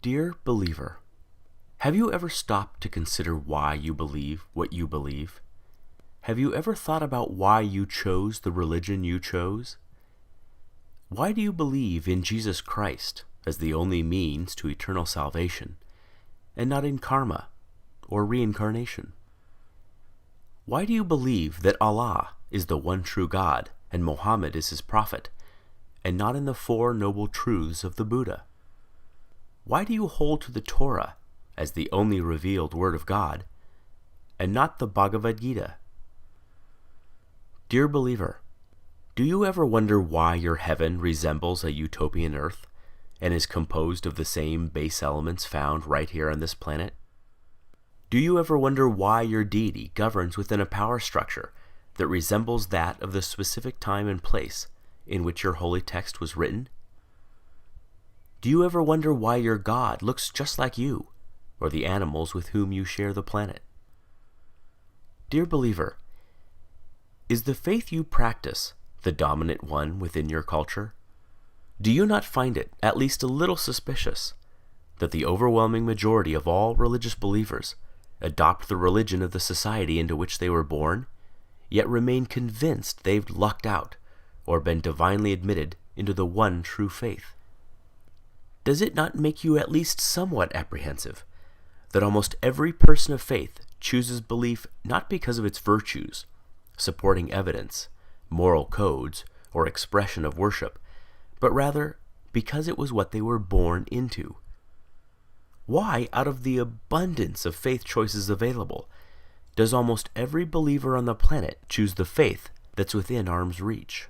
Dear believer, have you ever stopped to consider why you believe what you believe? Have you ever thought about why you chose the religion you chose? Why do you believe in Jesus Christ as the only means to eternal salvation, and not in karma or reincarnation? Why do you believe that Allah is the one true God and Muhammad is his prophet, and not in the Four Noble Truths of the Buddha? Why do you hold to the Torah as the only revealed word of God, and not the Bhagavad Gita? Dear believer, do you ever wonder why your heaven resembles a utopian earth, and is composed of the same base elements found right here on this planet? Do you ever wonder why your deity governs within a power structure that resembles that of the specific time and place in which your holy text was written? Do you ever wonder why your God looks just like you, or the animals with whom you share the planet? Dear believer, is the faith you practice the dominant one within your culture? Do you not find it at least a little suspicious that the overwhelming majority of all religious believers adopt the religion of the society into which they were born, yet remain convinced they've lucked out or been divinely admitted into the one true faith? Does it not make you at least somewhat apprehensive that almost every person of faith chooses belief not because of its virtues, supporting evidence, moral codes, or expression of worship, but rather because it was what they were born into? Why, out of the abundance of faith choices available, does almost every believer on the planet choose the faith that's within arm's reach?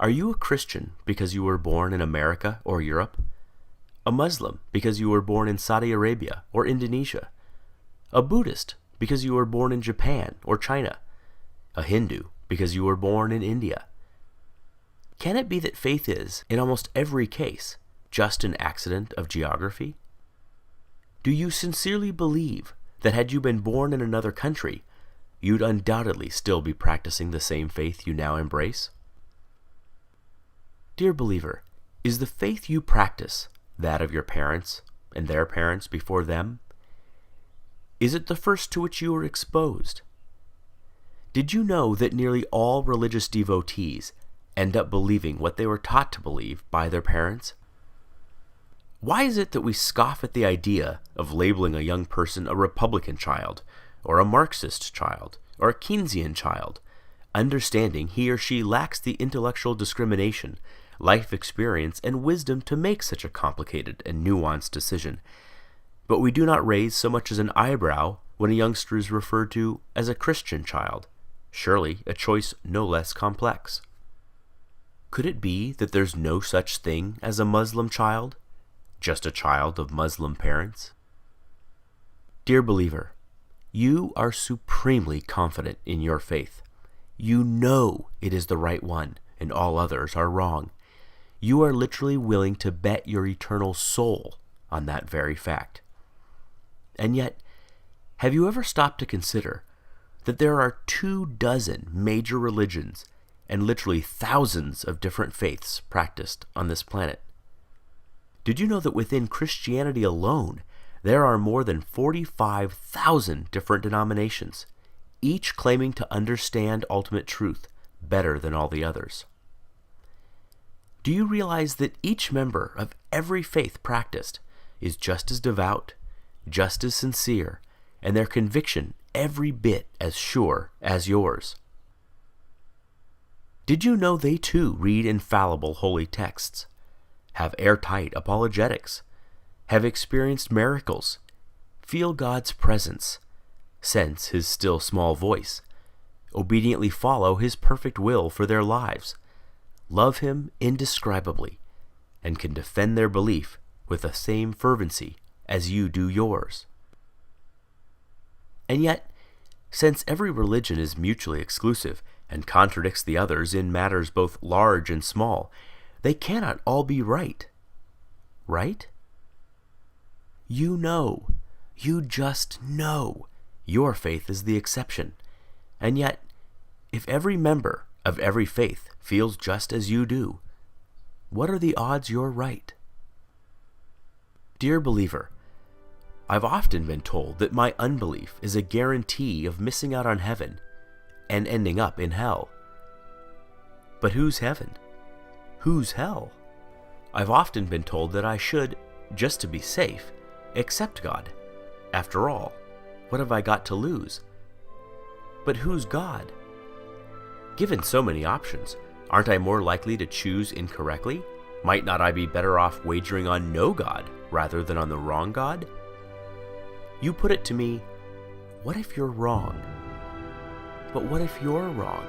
Are you a Christian because you were born in America or Europe? A Muslim because you were born in Saudi Arabia or Indonesia? A Buddhist because you were born in Japan or China? A Hindu because you were born in India? Can it be that faith is, in almost every case, just an accident of geography? Do you sincerely believe that had you been born in another country, you'd undoubtedly still be practicing the same faith you now embrace? Dear believer, is the faith you practice that of your parents and their parents before them? Is it the first to which you were exposed? Did you know that nearly all religious devotees end up believing what they were taught to believe by their parents? Why is it that we scoff at the idea of labeling a young person a Republican child, or a Marxist child, or a Keynesian child, understanding he or she lacks the intellectual discrimination, life experience, and wisdom to make such a complicated and nuanced decision? But we do not raise so much as an eyebrow when a youngster is referred to as a Christian child, surely a choice no less complex. Could it be that there's no such thing as a Muslim child, just a child of Muslim parents? Dear believer, you are supremely confident in your faith. You know it is the right one, and all others are wrong. You are literally willing to bet your eternal soul on that very fact. And yet, have you ever stopped to consider that there are 24 major religions and literally thousands of different faiths practiced on this planet? Did you know that within Christianity alone, there are more than 45,000 different denominations, each claiming to understand ultimate truth better than all the others? Do you realize that each member of every faith practiced is just as devout, just as sincere, and their conviction every bit as sure as yours? Did you know they too read infallible holy texts, have airtight apologetics, have experienced miracles, feel God's presence, sense his still small voice, obediently follow his perfect will for their lives, love him indescribably, and can defend their belief with the same fervency as you do yours? And yet, since every religion is mutually exclusive and contradicts the others in matters both large and small, they cannot all be right. Right? You know, you just know, your faith is the exception. And yet, if every member of every faith feels just as you do, what are the odds you're right? Dear believer, I've often been told that my unbelief is a guarantee of missing out on heaven and ending up in hell. But who's heaven? Who's hell? I've often been told that I should, just to be safe, accept God. After all, what have I got to lose? But who's God? Given so many options, aren't I more likely to choose incorrectly? Might not I be better off wagering on no God rather than on the wrong God? You put it to me, what if you're wrong? But what if you're wrong?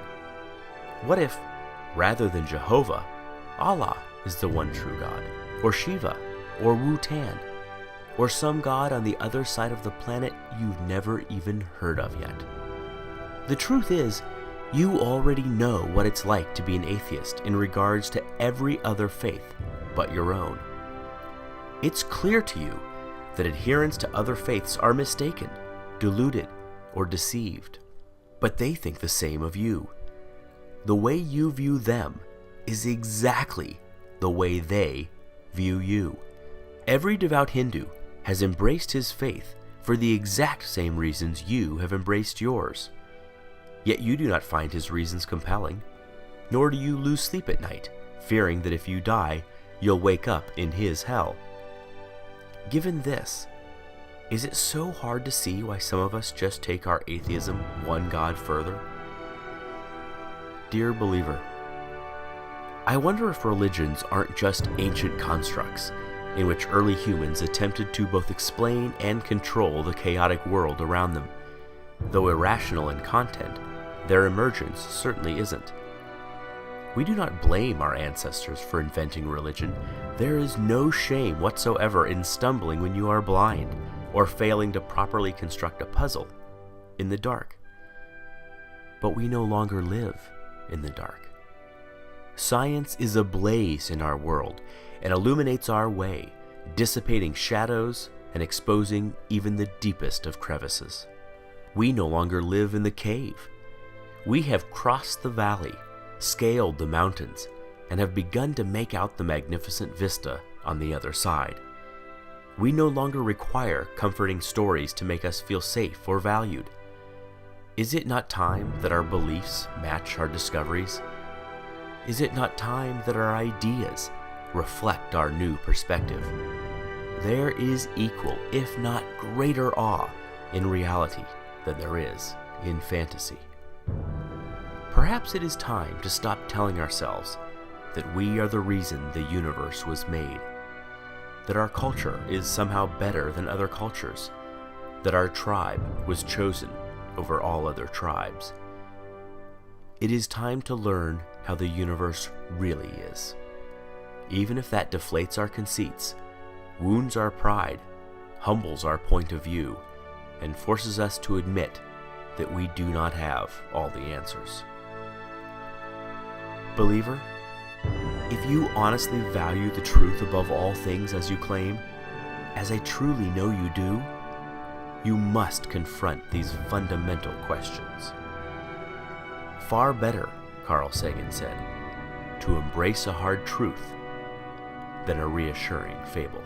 What if, rather than Jehovah, Allah is the one true God, or Shiva, or Wu-Tan, or some god on the other side of the planet you've never even heard of yet? The truth is, you already know what it's like to be an atheist in regards to every other faith but your own. It's clear to you that adherents to other faiths are mistaken, deluded, or deceived, but they think the same of you. The way you view them is exactly the way they view you. Every devout Hindu has embraced his faith for the exact same reasons you have embraced yours. Yet you do not find his reasons compelling, nor do you lose sleep at night, fearing that if you die, you'll wake up in his hell. Given this, is it so hard to see why some of us just take our atheism one God further? Dear believer, I wonder if religions aren't just ancient constructs in which early humans attempted to both explain and control the chaotic world around them. Though irrational in content, their emergence certainly isn't. We do not blame our ancestors for inventing religion. There is no shame whatsoever in stumbling when you are blind, or failing to properly construct a puzzle in the dark. But we no longer live in the dark. Science is ablaze in our world and illuminates our way, dissipating shadows and exposing even the deepest of crevices. We no longer live in the cave. We have crossed the valley, scaled the mountains, and have begun to make out the magnificent vista on the other side. We no longer require comforting stories to make us feel safe or valued. Is it not time that our beliefs match our discoveries? Is it not time that our ideas reflect our new perspective? There is equal, if not greater awe in reality than there is in fantasy. Perhaps it is time to stop telling ourselves that we are the reason the universe was made, that our culture is somehow better than other cultures, that our tribe was chosen over all other tribes. It is time to learn how the universe really is. Even if that deflates our conceits, wounds our pride, humbles our point of view, and forces us to admit that we do not have all the answers. Believer, if you honestly value the truth above all things as you claim, as I truly know you do, you must confront these fundamental questions. Far better, Carl Sagan said, to embrace a hard truth than a reassuring fable.